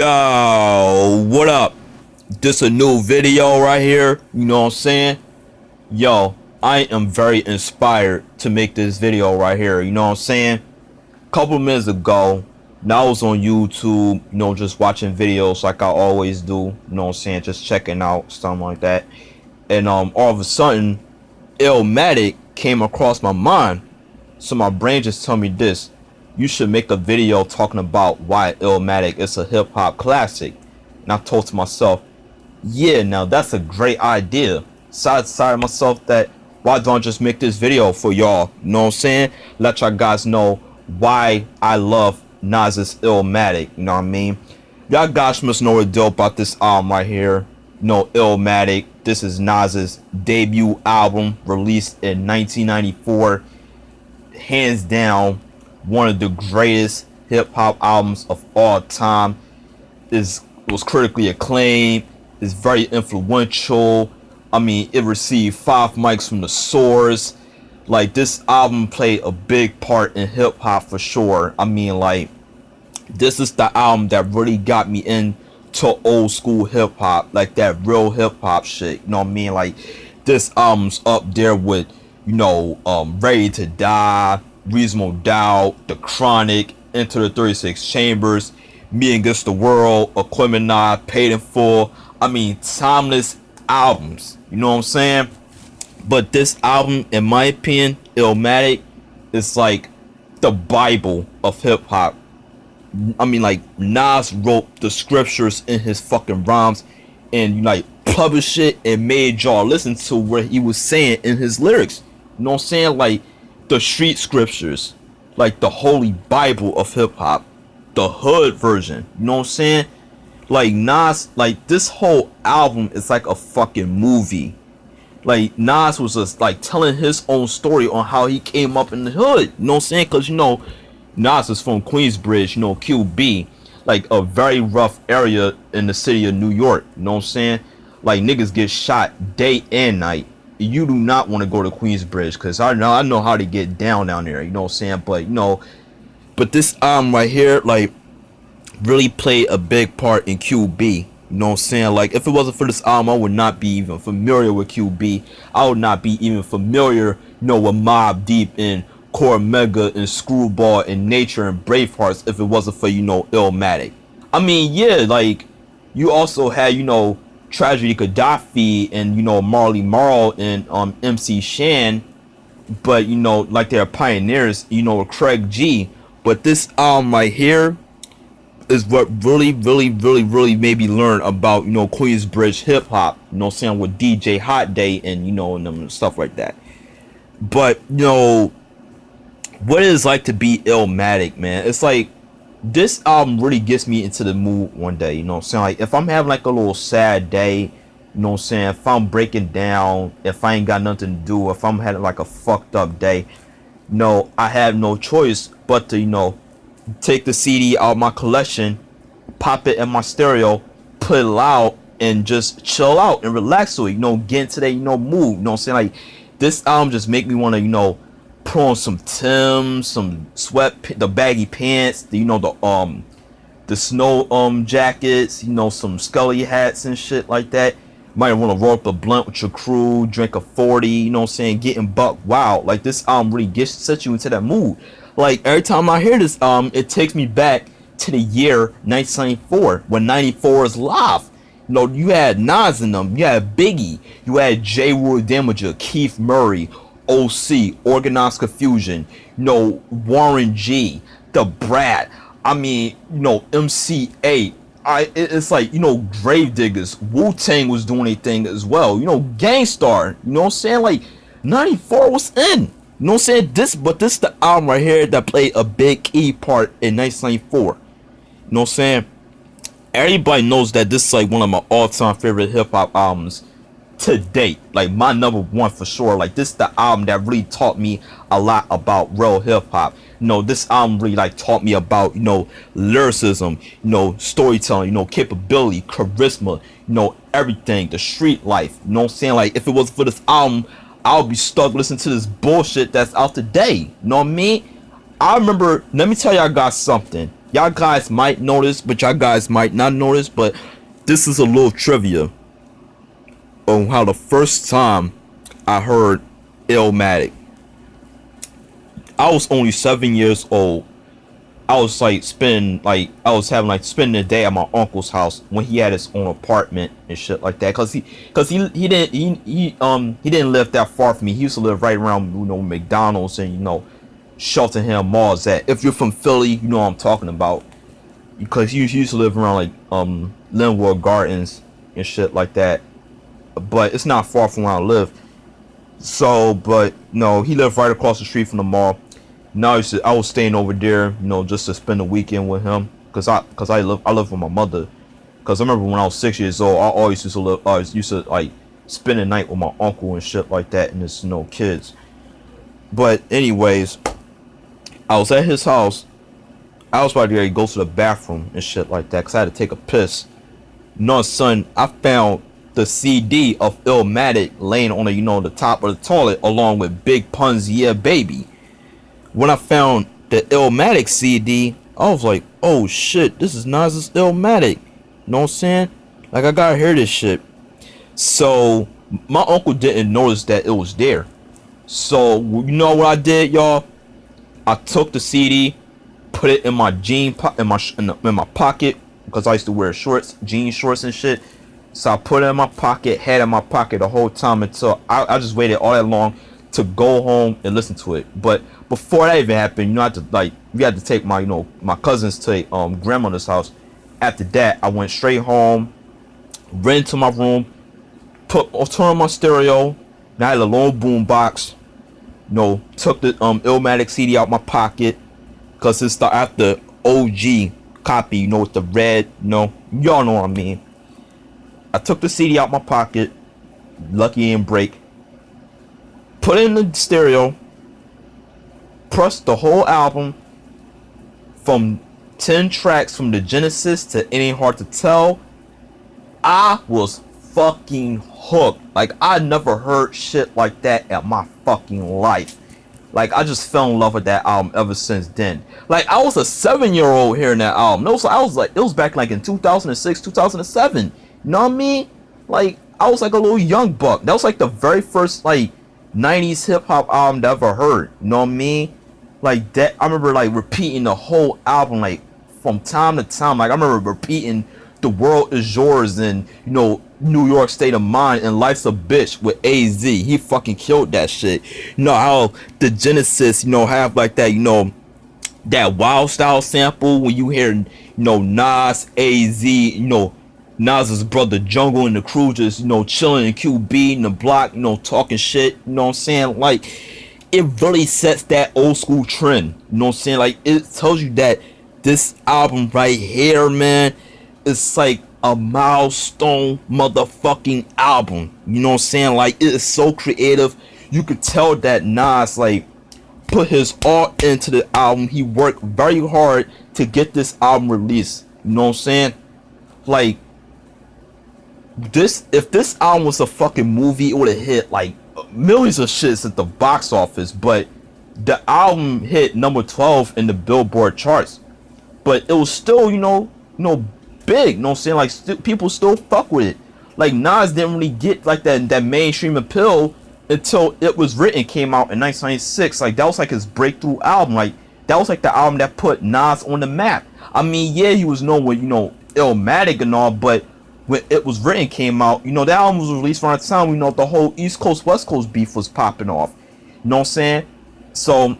Yo, what up? This a new video right here, you know what I'm saying? Yo, I am very inspired to make this video right here, you know what I'm saying? Couple minutes ago, now I was on YouTube, just watching videos like I always do, you know what I'm saying? Just checking out, something like that. And all of a sudden, Illmatic came across my mind. So my brain just told me this: you should make a video talking about why Illmatic is a hip-hop classic. And I thought to myself, yeah, now that's a great idea. So I decided to myself that why don't I just make this video for y'all, you know what I'm saying? Let y'all guys know why I love Nas's Illmatic, you know what I mean? Y'all guys must know the deal about this album right here. Illmatic. This is Nas's debut album, released in 1994. Hands down, one of the greatest hip-hop albums of all time. Was critically acclaimed. Is very influential. I mean, it received 5 mics from the source. Like, this album played a big part in hip-hop for sure. I mean, like, this is the album that really got me into old school hip-hop, like that real hip-hop shit, you know what I mean? Like, this album's up there with, Ready to Die, Reasonable Doubt, The Chronic, Into the 36 Chambers, Me Against the World, Aquemini, Paid in Full. I mean, timeless albums, you know what I'm saying? But this album, in my opinion, Illmatic, is like the Bible of hip-hop. I mean, like, Nas wrote the scriptures in his fucking rhymes and, published it and made y'all listen to what he was saying in his lyrics. You know what I'm saying? Like, the street scriptures, like the holy Bible of hip-hop, the hood version, you know what I'm saying? Like, Nas, like, this whole album is like a fucking movie. Like, Nas was just like telling his own story on how he came up in the hood, you know what I'm saying? Because Nas is from Queensbridge, QB, like a very rough area in the city of New York, you know what I'm saying? Like, niggas get shot day and night. You do not want to go to Queensbridge, because I know how to get down there, you know what I'm saying? But this album right here, like, really played a big part in QB, you know what I'm saying? Like, if it wasn't for this album, I would not be even familiar with QB. I would not be even familiar, with Mobb Deep and Cormega and Screwball and Nature and Bravehearts if it wasn't for, Illmatic. I mean, yeah, like, you also had, Tragedy Gaddafi and, Marley Marl and MC Shan, but, like, they're pioneers, Craig G. But this album right here is what really made me learn about, Queensbridge hip-hop, you know what I'm saying, with DJ Hot Day and, and them stuff like that. But, what it is like to be Illmatic, man. It's like, this album really gets me into the mood one day, you know what I'm saying? Like, if I'm having like a little sad day, you know what I'm saying, if I'm breaking down, if I ain't got nothing to do, if I'm having like a fucked up day, I have no choice but to, take the CD out of my collection, pop it in my stereo, put it loud, and just chill out and relax to it, get into that, mood, you know what I'm saying? Like, this album just make me want to, put on some Timbs, some the baggy pants, the snow jackets, some Scully hats and shit like that. Might want to roll up a blunt with your crew, drink a 40, you know what I'm saying, getting buck wild. Like, this album really sets you into that mood. Like, every time I hear this it takes me back to the year 1994 when 94 is live. You had Nas in them, you had Biggie, you had J. Rule Damager, Keith Murray, OC, Organized Confusion, Warren G, The Brat, I mean, MC8. It's like, Gravediggers, Wu-Tang was doing a thing as well, Gangstar, you know what I'm saying? Like, 94 was in, you know what I'm saying? This the album right here that played a big key part in 1994, you know what I'm saying? Everybody knows that this is like one of my all-time favorite hip-hop albums to date, like my number one for sure. Like, this is the album that really taught me a lot about real hip-hop. This album really like taught me about, lyricism, storytelling, capability, charisma, everything, the street life, you know what I'm saying? Like, if it wasn't for this album, I would be stuck listening to this bullshit that's out today, you know what I mean? I remember, let me tell y'all guys something. Y'all guys might notice, but y'all guys might not notice. But this is a little trivia on how the first time I heard Illmatic. I was only 7 years old. I was like spending the day at my uncle's house when he had his own apartment and shit like that. He didn't live that far from me. He used to live right around McDonald's and Cheltenham Malls. That if you're from Philly, you know what I'm talking about. Because he used to live around like Linwood Gardens and shit like that. But it's not far from where I live. So, but no, he lived right across the street from the mall. Now I was staying over there, just to spend the weekend with him, cause I live with my mother. Cause I remember when I was 6 years old, I always used to like spend the night with my uncle and shit like that, and his kids. But anyways, I was at his house. I was about to go to the bathroom and shit like that, cause I had to take a piss. No, son, I found the CD of Illmatic laying on the top of the toilet, along with Big Pun's Yeah Baby. When I found the Illmatic CD, I was like, oh shit, this is Nas's Illmatic. You know what I'm saying? Like, I gotta hear this shit. So my uncle didn't notice that it was there. So you know what I did, y'all? I took the CD, put it in my in my pocket, because I used to wear jean shorts and shit. So I put it in my pocket, had it in my pocket the whole time until I just waited all that long to go home and listen to it. But before that even happened, we had to take my my cousins to grandmother's house. After that, I went straight home, ran into my room, turned on my stereo. Now I had a little boom box. Took the Illmatic CD out my pocket, cause it's the OG copy. With the red. Y'all know what I mean. I took the CD out my pocket. Lucky and break. Put it in the stereo. Pressed the whole album from 10 tracks from the Genesis to It Ain't Hard to Tell. I was fucking hooked. Like, I never heard shit like that in my fucking life. Like, I just fell in love with that album ever since then. Like, I was a 7-year-old hearing that album. It was back like in 2006, 2007. You know what I mean? Like, I was like a little young buck. That was like the very first like 90s hip hop album that I ever heard. You know what I mean? Like that, I remember like repeating the whole album like from time to time. Like I remember repeating "The World Is Yours" and New York State of Mind and "Life's a Bitch" with AZ. He fucking killed that shit. How the Genesis have like that that Wild Style sample when you hear Nas, AZ, Nas's brother Jungle and the crew just chilling in QB in the block, talking shit. You know what I'm saying? Like, it really sets that old school trend. You know what I'm saying? Like, it tells you that this album right here, man, it's like a milestone motherfucking album. You know what I'm saying? Like, it is so creative. You could tell that Nas like put his all into the album. He worked very hard to get this album released. You know what I'm saying? Like, if this album was a fucking movie, it would have hit like millions of shits at the box office. But the album hit number 12 in the Billboard charts. But it was still, big. You know what I'm saying? Like, people still fuck with it. Like, Nas didn't really get like that mainstream appeal until It Was Written came out in 1996. Like, that was like his breakthrough album. Like, that was like the album that put Nas on the map. I mean, yeah, he was known with Illmatic and all, but when It Was Written came out, that album was released around the time the whole East Coast West Coast beef was popping off. You know what I'm saying? So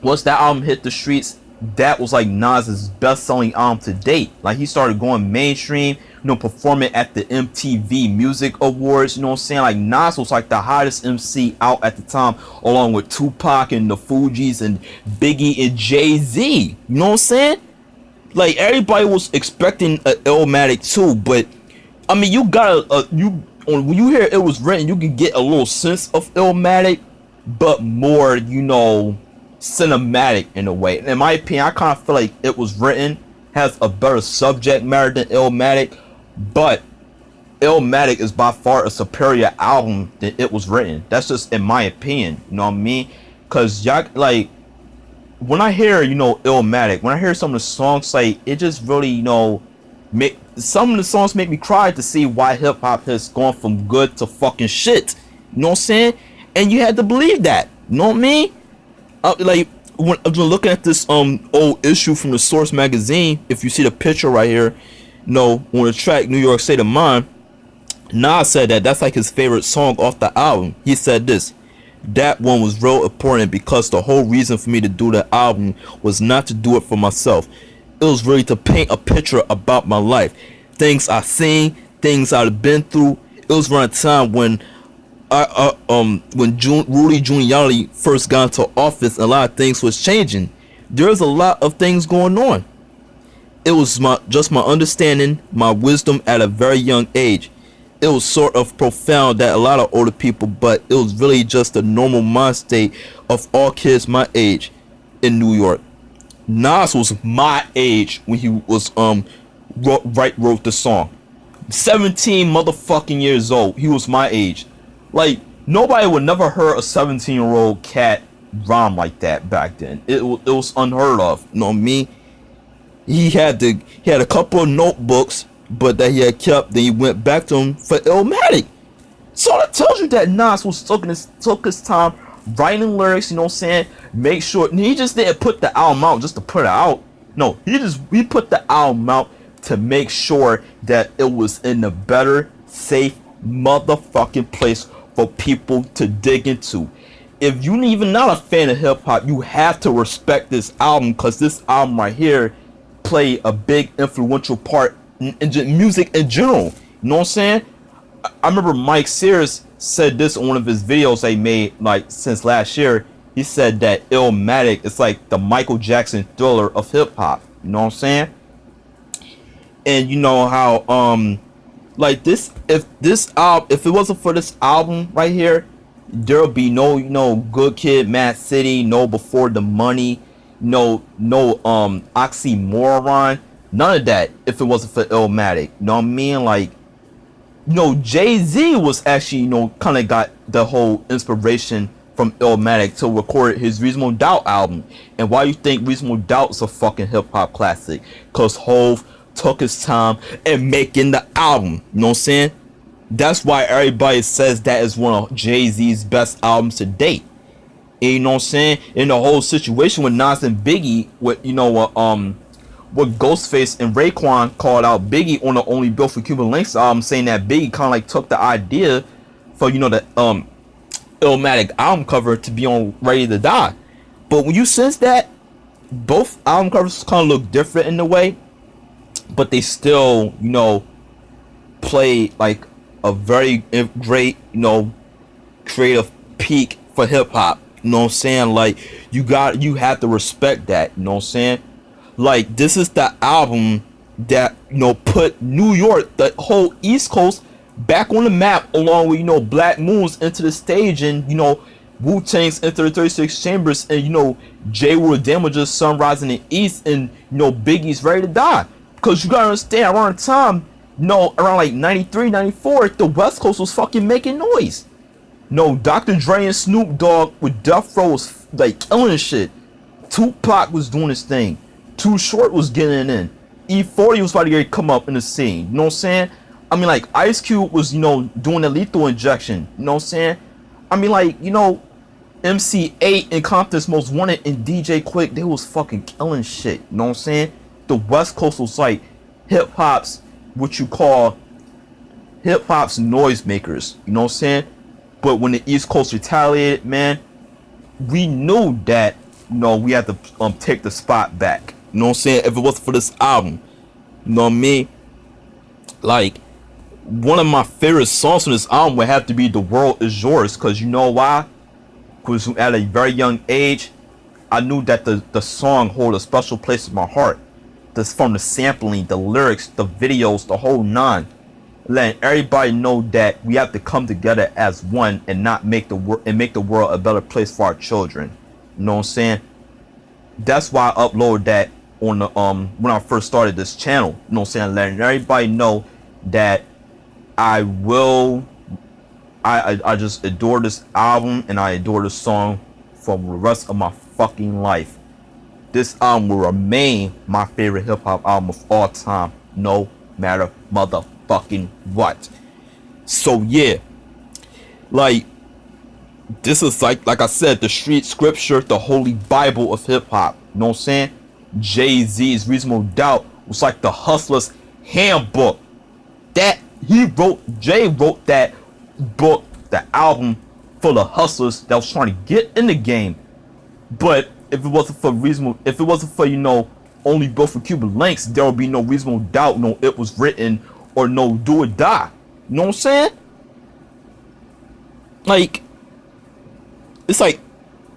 once that album hit the streets, that was like Nas's best-selling album to date. Like, he started going mainstream, performing at the MTV Music Awards. You know what I'm saying? Like, Nas was like the hottest MC out at the time, along with Tupac and the Fugees and Biggie and Jay-Z. You know what I'm saying? Like, everybody was expecting an Illmatic too, but I mean, you got when you hear It Was Written, you can get a little sense of Illmatic, but more, cinematic in a way. And in my opinion, I kind of feel like It Was Written has a better subject matter than Illmatic, but Illmatic is by far a superior album than It Was Written. That's just in my opinion. You know what I mean? Cause y'all, like, when I hear, Illmatic, when I hear some of the songs, like, it just really, make some of the songs make me cry to see why hip hop has gone from good to fucking shit. You know what I'm saying? And you had to believe that. You know what I mean? Like, when I'm looking at this old issue from the Source magazine, if you see the picture right here, on the track New York State of Mind, Nas said that that's like his favorite song off the album. He said this: that one was real important because the whole reason for me to do the album was not to do it for myself. It was really to paint a picture about my life, things I seen, things I've been through. It was around a time when Rudy Giuliani first got into office, a lot of things was changing. There's a lot of things going on. It was my understanding, my wisdom at a very young age. It was sort of profound that a lot of older people, but it was really just a normal mind state of all kids my age in New York. Nas was my age when he was wrote the song. 17 motherfucking years old. He was my age. Like, nobody would never heard a 17-year-old cat rhyme like that back then. It was unheard of. You know what I mean? He had a couple of notebooks, but that he had kept. Then he went back to him for Illmatic. So that tells you that Nas was took his time writing lyrics. You know what I'm saying? Make sure he just didn't put the album out just to put it out. No, he put the album out to make sure that it was in a better, safe motherfucking place for people to dig into. If you even not a fan of hip hop, you have to respect this album, because this album right here played a big influential part in music in general. You know what I'm saying? I remember Mike Sears said this on one of his videos they made like since last year. He said that Illmatic is like the Michael Jackson Thriller of hip hop. You know what I'm saying? And you know how like this, if it wasn't for this album right here, there'll be no Good Kid, Mad City, no Before the Money, no Oxymoron, none of that if it wasn't for Illmatic. You know what I mean? Like, Jay-Z was actually, kind of got the whole inspiration from Illmatic to record his Reasonable Doubt album. And why you think Reasonable Doubt is a fucking hip-hop classic? Because Hov took his time in making the album. You know what I'm saying? That's why everybody says that is one of Jay-Z's best albums to date. And you know what I'm saying? In the whole situation with Nas and Biggie, what Ghostface and Raekwon called out Biggie on the Only Built for Cuban Links album, saying that Biggie kind of like took the idea for the Illmatic album cover to be on Ready to Die. But when you sense that both album covers kind of look different in a way, but they still play like a very great creative peak for hip hop. You know what I'm saying? Like, you have to respect that. You know what I'm saying? Like, this is the album that put New York, the whole East Coast, back on the map, along with Black Moon's Into the Stage, and Wu-Tang's Enter the 36 Chambers, and J. Will Damage's Sunrise in the East, and Biggie's Ready to Die. Because you gotta understand, around the time, around like 93, 94, the West Coast was fucking making noise. Dr. Dre and Snoop Dogg with Death Row was like killing shit. Tupac was doing his thing. Too Short was getting in. E40 was about to come up in the scene. You know what I'm saying? I mean, like, Ice Cube was, doing the Lethal Injection. You know what I'm saying? I mean, like, MC8 and Compton's Most Wanted and DJ Quick, they was fucking killing shit. You know what I'm saying? The West Coast was like hip-hop's, what you call hip-hop's noisemakers. You know what I'm saying? But when the East Coast retaliated, man, we knew that, we had to take the spot back. You know what I'm saying? If it wasn't for this album, you know what I mean? Like, one of my favorite songs from this album would have to be The World Is Yours. Because you know why? Because at a very young age, I knew that the song hold a special place in my heart. This from the sampling, the lyrics, the videos, the whole nine. Letting everybody know that we have to come together as one and not make the world a better place for our children. You know what I'm saying? That's why I uploaded that on the when I first started this channel. You know what I'm saying? Letting everybody know that I just adore this album, and I adore this song for the rest of my fucking life. this album will remain my favorite hip-hop album of all time, no matter motherfucking what. So yeah, like, this is like I said, the street scripture, the holy Bible of hip-hop. You know what I'm saying? Jay-Z's Reasonable Doubt was like the hustler's handbook. That Jay wrote that book, the album full of hustlers that was trying to get in the game. But if it wasn't for only built for Cuban links, there would be no Reasonable Doubt, no It Was Written, or no Do or Die. You know what I'm saying? Like, it's like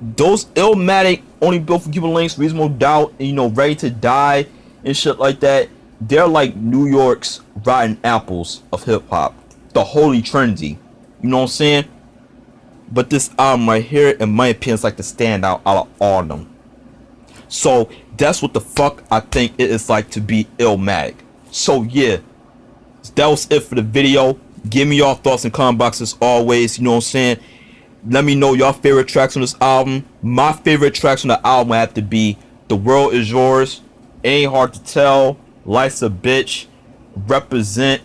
those Illmatic, Only Built for Cuban links, Reasonable Doubt, and, Ready to Die and shit like that. They're like New York's rotten apples of hip hop, the holy trinity. You know what I'm saying? But this album right here, in my opinion, is like the standout out of all of them. So that's what the fuck I think it is like to be Illmatic. So yeah, that was it for the video. Give me your thoughts in the comment box as always. You know what I'm saying? Let me know your favorite tracks on this album. My favorite tracks on the album have to be The World Is Yours, Ain't Hard to Tell, Life's a Bitch, Represent,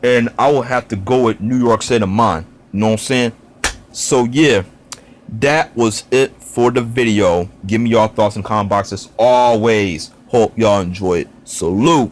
and I will have to go with New York State of Mind. You know what I'm saying? So yeah, that was it for the video. Give me your thoughts in the comment box as always. Hope y'all enjoy it. Salute.